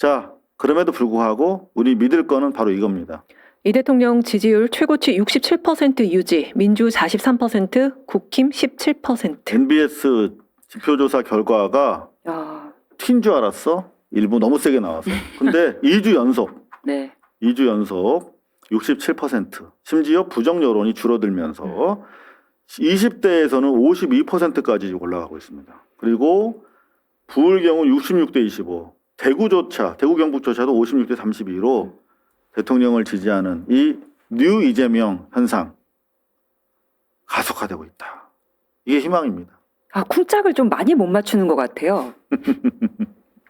자, 그럼에도 불구하고 우리 믿을 거는 바로 이겁니다. 이 대통령 지지율 최고치 67% 유지, 민주 43%, 국힘 17%. NBS 지표조사 결과가 야, 튄 줄 알았어? 일부 너무 세게 나와서. 근데 2주 연속, 네. 2주 연속 67%. 심지어 부정 여론이 줄어들면서 20대에서는 52%까지 올라가고 있습니다. 그리고 부울 경우 66대 25. 대구조차, 대구 경북조차도 56대 32로 대통령을 지지하는 이 뉴 이재명 현상 가속화되고 있다. 이게 희망입니다. 아, 쿵짝을 좀 많이 못 맞추는 것 같아요.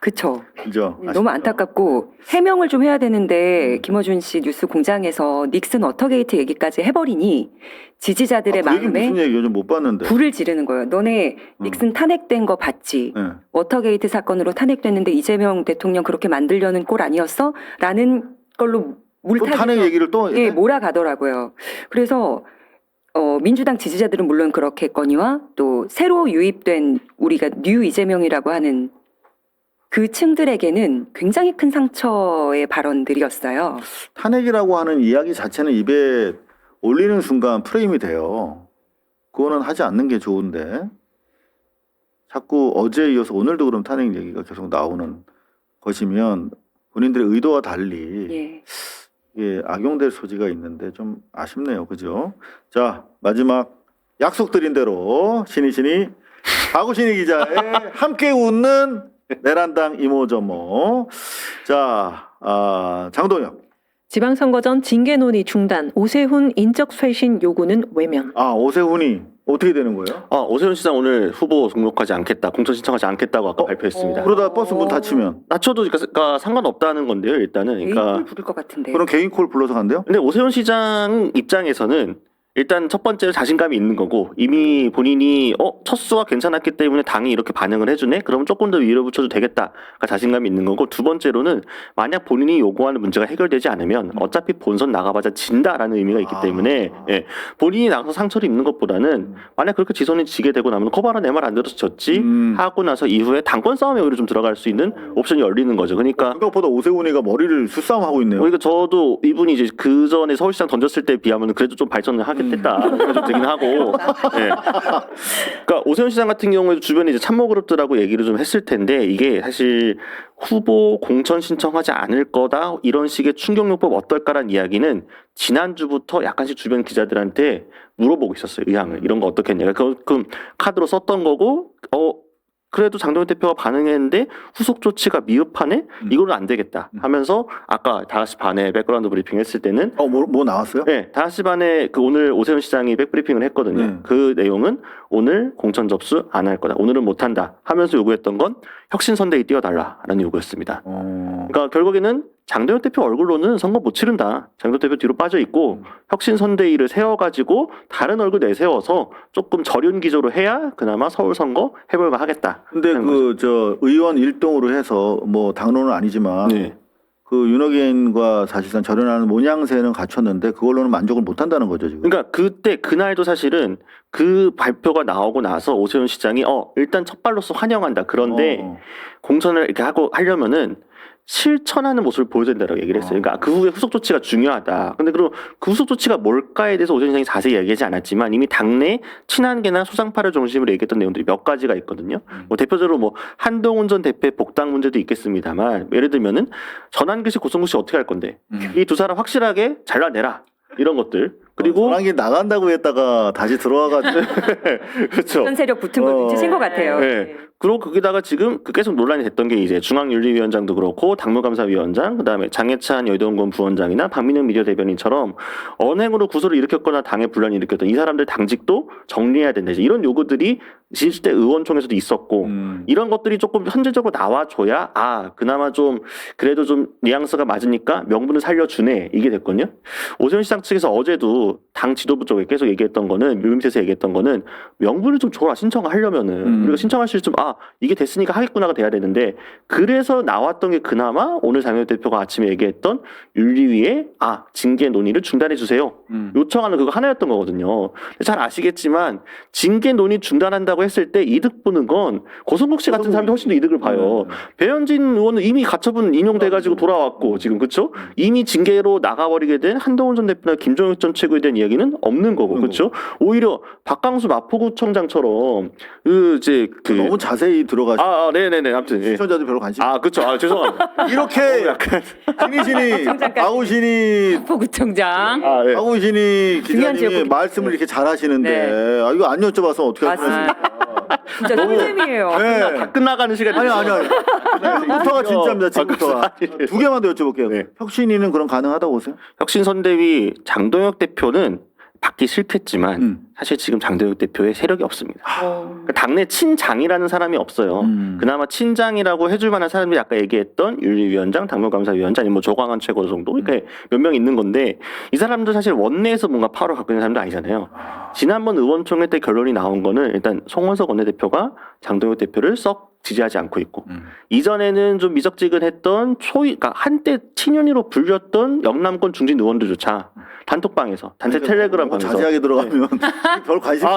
그쵸. 그죠? 너무 안타깝고 해명을 좀 해야 되는데 김어준 씨 뉴스 공장에서 닉슨 워터게이트 얘기까지 해버리니 지지자들의 그 얘기 마음에 무슨 얘기 요즘 못 봤는데. 불을 지르는 거예요. 너네 닉슨 탄핵된 거 봤지? 네. 워터게이트 사건으로 탄핵됐는데 이재명 대통령 그렇게 만들려는 꼴 아니었어? 라는 걸로 또 탄핵 물타기 얘기를 또 예, 몰아가더라고요. 그래서 민주당 지지자들은 물론 그렇겠거니와 또 새로 유입된 우리가 뉴 이재명이라고 하는 그 층들에게는 굉장히 큰 상처의 발언들이었어요. 탄핵이라고 하는 이야기 자체는 입에 올리는 순간 프레임이 돼요. 그거는 하지 않는 게 좋은데 자꾸 어제에 이어서 오늘도 그럼 탄핵 얘기가 계속 나오는 것이면 본인들의 의도와 달리 예. 이게 악용될 소지가 있는데 좀 아쉽네요. 그죠? 자, 마지막 약속드린 대로 신이 박우신희 기자의 함께 웃는 내란당 이모저모. 자, 장동혁. 지방선거 전 징계 논의 중단, 오세훈 인적 쇄신 요구는 외면. 오세훈이 어떻게 되는 거예요? 오세훈 시장 오늘 후보 등록하지 않겠다, 공천 신청하지 않겠다고 아까 발표했습니다. 그러다 버스 문 닫히면 낮춰도 그러니까 상관없다는 건데요, 일단은. 그러니까 개인콜 부를 것 같은데. 그럼 개인 콜 불러서 간대요? 근데 오세훈 시장 입장에서는 일단 첫 번째로 자신감이 있는 거고 이미 본인이 첫 수가 괜찮았기 때문에 당이 이렇게 반응을 해주네? 그럼 조금 더 위로 붙여도 되겠다. 가 자신감이 있는 거고 두 번째로는 만약 본인이 요구하는 문제가 해결되지 않으면 어차피 본선 나가봐자 진다라는 의미가 있기 때문에 예, 본인이 나가서 상처를 입는 것보다는 만약 그렇게 지선이 지게 되고 나면 거봐라 내 말 안 들어서 졌지 하고 나서 이후에 당권 싸움에 오히려 좀 들어갈 수 있는 옵션이 열리는 거죠. 그러니까 생각보다 오세훈이가 머리를 수싸움하고 있네요. 그러니까 저도 이분이 이제 그 전에 서울시장 던졌을 때 비하면 그래도 좀 발전을 하겠다 좀 되긴 하고. 네. 그러니까 오세훈 시장 같은 경우에도 주변에 이제 참모 그룹들하고 얘기를 좀 했을 텐데 이게 사실 후보 공천 신청하지 않을 거다 이런 식의 충격요법 어떨까라는 이야기는 지난주부터 약간씩 주변 기자들한테 물어보고 있었어요. 의향을 이런 거 어떻겠냐. 그 카드로 썼던 거고 그래도 장동혁 대표가 반응했는데 후속 조치가 미흡하네? 이거는 안 되겠다 하면서 아까 5시 반에 백그라운드 브리핑 했을 때는 뭐 나왔어요? 네, 5시 반에 오늘 오세훈 시장이 백브리핑을 했거든요. 그 내용은 오늘 공천 접수 안 할 거다. 오늘은 못 한다 하면서 요구했던 건 혁신선대위 띄워달라라는 요구였습니다. 그러니까 결국에는 장동혁 대표 얼굴로는 선거 못 치른다. 장동혁 대표 뒤로 빠져 있고 혁신선대위를 세워가지고 다른 얼굴 내세워서 조금 절윤 기조로 해야 그나마 서울 선거 해볼만 하겠다. 근데 의원 일동으로 해서 뭐 당론은 아니지만 네. 그 윤호기인과 사실상 절연하는 모양새는 갖췄는데 그걸로는 만족을 못 한다는 거죠, 지금. 그러니까 그날도 사실은 그 발표가 나오고 나서 오세훈 시장이 일단 첫 발로서 환영한다. 그런데 공천을 이렇게 하려면은 실천하는 모습을 보여야 된다고 얘기를 했어요. 그러니까 그 후에 후속 조치가 중요하다. 근데 그럼 그 후속 조치가 뭘까에 대해서 오세훈 시장이 자세히 얘기하지 않았지만 이미 당내 친한계나 소상파를 중심으로 얘기했던 내용들이 몇 가지가 있거든요. 뭐 대표적으로 뭐 한동훈 전 대표의 복당 문제도 있겠습니다만 예를 들면은 전환규 씨, 고성구 씨 어떻게 할 건데 이 두 사람 확실하게 잘라내라. 이런 것들. 그리고 전환기 나간다고 했다가 다시 들어와가지고 그렇죠. 현 세력 붙은 거 눈치챈 것 같아요. 네. 그리고 거기다가 지금 계속 논란이 됐던 게 이제 중앙윤리위원장도 그렇고 당무감사위원장, 그다음에 장해찬 여의도연구원 부원장이나 박민영 미디어 대변인처럼 언행으로 구소를 일으켰거나 당의 분란을 일으켰던 이 사람들 당직도 정리해야 된다. 이제 이런 요구들이 20대 의원총회에서도 있었고 이런 것들이 조금 현실적으로 나와줘야 그나마 좀 그래도 좀 뉘앙스가 맞으니까 명분을 살려주네 이게 됐거든요. 오세훈 시장 측에서 어제도 당 지도부 쪽에 계속 얘기했던 거는 묘림새에서 얘기했던 거는 명분을 좀 줘라 신청하려면은 우리가 신청할 수 있으면 아 이게 됐으니까 하겠구나가 돼야 되는데 그래서 나왔던 게 그나마 오늘 장현 대표가 아침에 얘기했던 윤리위에 징계 논의를 중단해 주세요. 요청하는 그거 하나였던 거거든요. 잘 아시겠지만 징계 논의 중단한다고 했을 때 이득 보는 건 고성국 씨 같은 사람이 훨씬 더 이득을 봐요. 배현진 의원은 이미 가처분 인용돼가지고 돌아왔고 지금 그렇죠? 이미 징계로 나가버리게 된 한동훈 전 대표나 김종혁 전 최고에 대한 이야기는 없는 거고 그렇죠? 오히려 박강수 마포구청장처럼 너무 자세히 들어가시고 네네네 아무튼 예. 시청자들 별로 관심 그렇죠. 죄송합니다. 이렇게 신이신이 아우신이 포구청장. 예. 아우신이 중요한 기자님이 지역구죠. 말씀을 이렇게 잘하시는데 네. 이거 안 여쭤봐서 어떻게 맞습니다. 하겠습니까? 진짜 꿀잼이에요. 네. 다 끝나가는 시간이 아니. 지금부터가 진짜입니다. 지금부터가. 아니에요. 두 개만 더 여쭤볼게요. 네. 혁신이는 그럼 가능하다고 보세요? 혁신선대위 장동혁 대표는 받기 싫겠지만 사실 지금 장동혁 대표의 세력이 없습니다. 그러니까 당내 친장이라는 사람이 없어요. 그나마 친장이라고 해줄 만한 사람들이 아까 얘기했던 윤리위원장, 당무감사위원장, 아니면 뭐 조광한 최고 정도 이렇게 몇 명 있는 건데 이 사람들 사실 원내에서 뭔가 파워를 갖고 있는 사람도 아니잖아요. 지난번 의원총회 때 결론이 나온 거는 일단 송원석 원내대표가 장동혁 대표를 썩 지지하지 않고 있고 이전에는 좀 미적지근했던 그러니까 한때 친윤으로 불렸던 영남권 중진 의원들조차 단톡방에서 단체 텔레그램 너무 방에서 자세하게 들어가면 별 관심.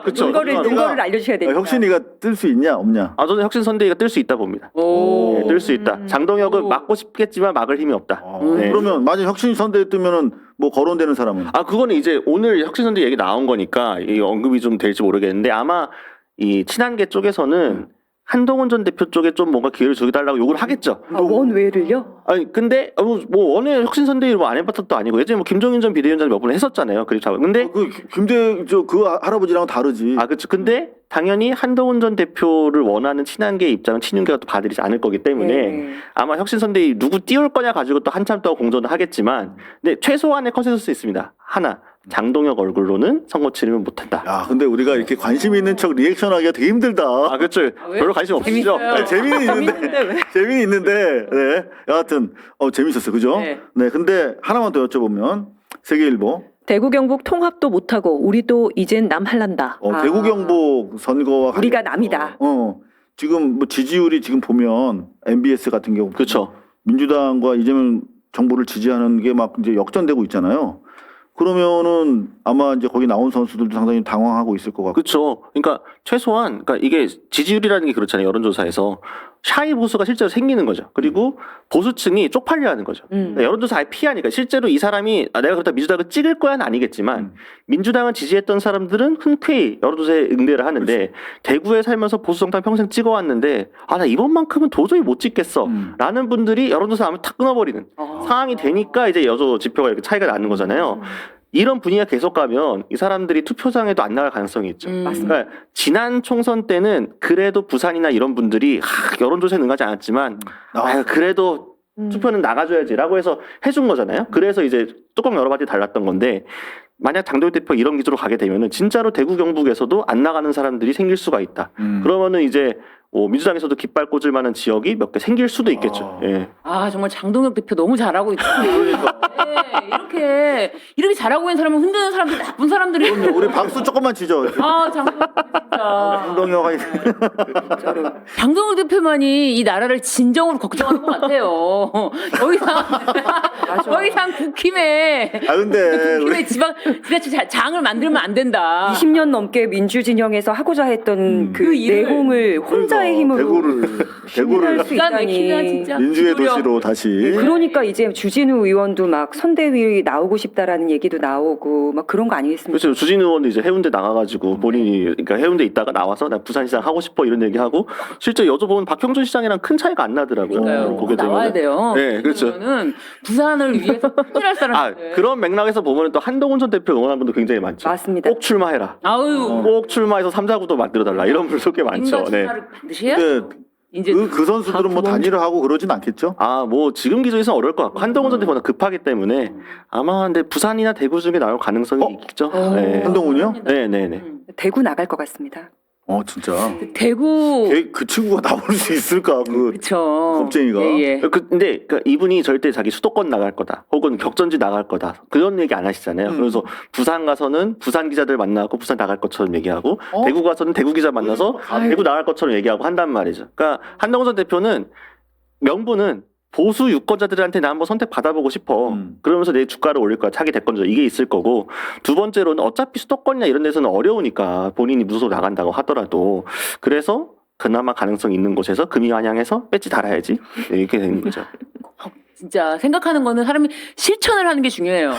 그렇죠. 논거를 알려주셔야 되니까. 혁신이가 뜰 수 있냐 없냐? 저는 혁신선대위가 뜰 수 있다 봅니다. 네, 뜰 수 있다. 장동혁은 막고 싶겠지만 막을 힘이 없다. 네. 그러면 만약 혁신선대에 뜨면은 뭐 거론되는 사람은 그거는 이제 오늘 혁신선대 얘기 나온 거니까 이 언급이 좀 될지 모르겠는데 아마 이 친한계 쪽에서는 한동훈 전 대표 쪽에 좀 뭔가 기회를 주기달라고 요구를 하겠죠. 원외를요? 근데 뭐 원외 혁신선대위 뭐 안 해봤던 것도 아니고 예전에 뭐 김종인 전 비대위원장 몇 번 했었잖아요. 근데 그 할아버지랑은 다르지. 그렇죠. 근데 당연히 한동훈 전 대표를 원하는 친한계의 입장은 친윤계가 또 받아들이지 않을 거기 때문에 아마 혁신선대위 누구 띄울 거냐 가지고 또 한참 동안 공존을 하겠지만 근데 최소한의 컨센서스 있습니다. 하나. 장동혁 얼굴로는 선거 치르면 못한다. 야, 근데 우리가 이렇게 관심 있는 척 리액션하기가 되게 힘들다. 그렇죠. 별로 관심 없으시죠? 아니, 재미는 있는데, 네. 여하튼 재밌었어요, 그죠? 네. 근데 하나만 더 여쭤보면 세계일보 대구 경북 통합도 못하고 우리도 이젠 남할란다. 대구 경북 선거와 우리가 남이다. 지금 뭐 지지율이 지금 보면 MBS 같은 경우 그렇죠. 민주당과 이재명 정부를 지지하는 게 막 이제 역전되고 있잖아요. 그러면은 아마 이제 거기 나온 선수들도 상당히 당황하고 있을 것 같고. 그렇죠. 그러니까 최소한 이게 지지율이라는 게 그렇잖아요. 여론조사에서 샤이 보수가 실제로 생기는 거죠. 그리고 보수층이 쪽팔려 하는 거죠. 그러니까 여론조사 아예 피하니까 실제로 이 사람이 내가 그렇다 민주당을 찍을 거야는 아니겠지만 민주당을 지지했던 사람들은 흔쾌히 여론조사에 응대를 하는데 대구에 살면서 보수정당 평생 찍어왔는데 나 이번만큼은 도저히 못 찍겠어 라는 분들이 여론조사 하면 탁 끊어버리는 상황이 되니까 이제 여소 지표가 이렇게 차이가 나는 거잖아요. 이런 분위기가 계속 가면 이 사람들이 투표장에도 안 나갈 가능성이 있죠. 그러니까 지난 총선 때는 그래도 부산이나 이런 분들이 여론조사에 응하지 않았지만 그래도 투표는 나가줘야지라고 해서 해준 거잖아요. 그래서 이제 뚜껑 여러 가지 달랐던 건데 만약 장동혁 대표 이런 기조로 가게 되면은 진짜로 대구 경북에서도 안 나가는 사람들이 생길 수가 있다. 그러면은 이제 민주당에서도 깃발 꽂을 만한 지역이 몇 개 생길 수도 있겠죠. 예. 정말 장동혁 대표 너무 잘하고 있다. 이렇게 잘하고 있는 사람은 흔드는 사람들 나쁜 사람들이. 우리 박수 조금만 치죠. 장동혁 대표 진짜. 장동혁 장동혁 대표만이 이 나라를 진정으로 걱정하는 것 같아요. 더 이상 국힘에 근데 국힘에 지자체 장을 만들면 안 된다. 20년 넘게 민주진영에서 하고자 했던 그 내용을 혼자의 힘으로 대구를 할 수 기가 막히다, 있다니. 진짜. 민주의 도시로 다시. 그러니까 이제 주진우 의원도 막 선대위 나오고 싶다라는 얘기도 나오고 막 그런 거 아니겠습니까? 그렇죠. 주진우 의원도 이제 해운대 나가가지고 본인이 그러니까 해운대 있다가 나와서 나 부산시장 하고 싶어 이런 얘기하고 실제 여쭤보면 박형준 시장이랑 큰 차이가 안 나더라고요. 그러니까요. 보게 나와야 되면. 돼요. 네, 그렇죠. 그러면은 부산을 위해서 큰일 할 사람. 그런 맥락에서 보면 또 한동훈 전 대표 응원하는 분도 굉장히 많죠. 맞습니다. 꼭 출마해라. 아유. 꼭 출마해서 3자구도 만들어달라 이런 분도 꽤 많죠. 인간 네. 출마를 반드시 해야 근데 이제 그 선수들은 뭐 단일화 하고 그러진 않겠죠? 뭐 지금 기준에서 어려울 것 같고 한동훈 전 대표는 급하기 때문에 아마 근데 부산이나 대구 중에 나올 가능성이 있죠. 네. 한동훈이요? 네네네. 대구 나갈 것 같습니다. 진짜. 대구 그 친구가 나올 수 있을까? 그쵸. 겁쟁이가. 예. 근데 그러니까 이분이 절대 자기 수도권 나갈 거다, 혹은 격전지 나갈 거다 그런 얘기 안 하시잖아요. 그래서 부산 가서는 부산 기자들 만나고 부산 나갈 것처럼 얘기하고 대구 가서는 대구 기자 만나서 대구 나갈 것처럼 얘기하고 한단 말이죠. 그러니까 한동훈 전 대표는 명분은 보수 유권자들한테 나 한번 선택 받아보고 싶어. 그러면서 내 주가를 올릴 거야. 차기 대권자 이게 있을 거고, 두 번째로는 어차피 수도권이나 이런 데서는 어려우니까 본인이 무소속 나간다고 하더라도 그래서 그나마 가능성 있는 곳에서 금이 환영해서 배지 달아야지 이렇게 되는 거죠. 진짜 생각하는 거는 사람이 실천을 하는 게 중요해요.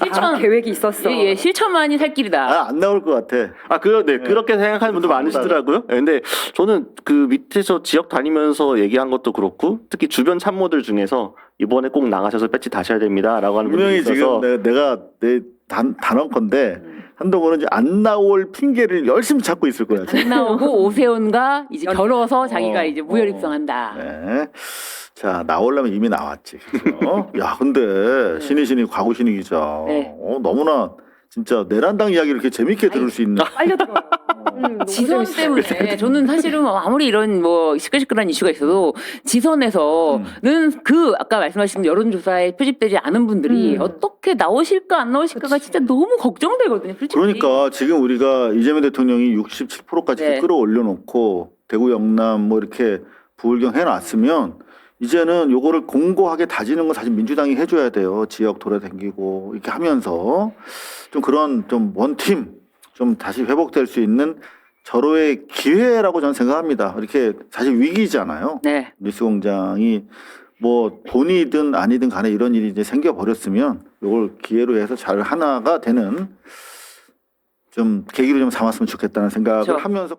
실천. 계획이 있었어. 예, 실천만이 살 길이다. 안 나올 것 같아. 그렇게 생각하는 분도 많으시더라고요. 네, 근데 저는 그 밑에서 지역 다니면서 얘기한 것도 그렇고, 특히 주변 참모들 중에서 이번에 꼭 나가셔서 배지 다셔야 됩니다라고 하는 분이 분명히 있어서 지금 내가 내 단언컨대 한동훈은 이제 안 나올 핑계를 열심히 찾고 있을 거야. 지금. 안 나오고 오세훈과 이제 결어서 자기가 이제 무혈 입성한다. 네. 자, 나오려면 이미 나왔지. 그죠? 야, 근데 신희 과구 신희 기자. 네. 너무나 진짜 내란당 이야기를 이렇게 재밌게 들을 수 있는. 빨려 들어요. 지선 때문에 저는 사실은 아무리 이런 뭐 시끌시끌한 이슈가 있어도 지선에서는 그 아까 말씀하신 여론조사에 표집되지 않은 분들이 어떻게 나오실까 안 나오실까가 진짜 너무 걱정되거든요. 솔직히. 그러니까 지금 우리가 이재명 대통령이 67%까지 네. 끌어올려놓고 대구 영남 뭐 이렇게 부울경 해놨으면 이제는 요거를 공고하게 다지는 건 사실 민주당이 해줘야 돼요. 지역 돌아다니고 이렇게 하면서 좀 그런 좀 원팀 좀 다시 회복될 수 있는 절호의 기회라고 저는 생각합니다. 이렇게 사실 위기잖아요. 네. 뉴스공장이 뭐 돈이든 아니든 간에 이런 일이 이제 생겨버렸으면 이걸 기회로 해서 잘 하나가 되는 좀 계기로 좀 삼았으면 좋겠다는 생각을 그렇죠. 하면서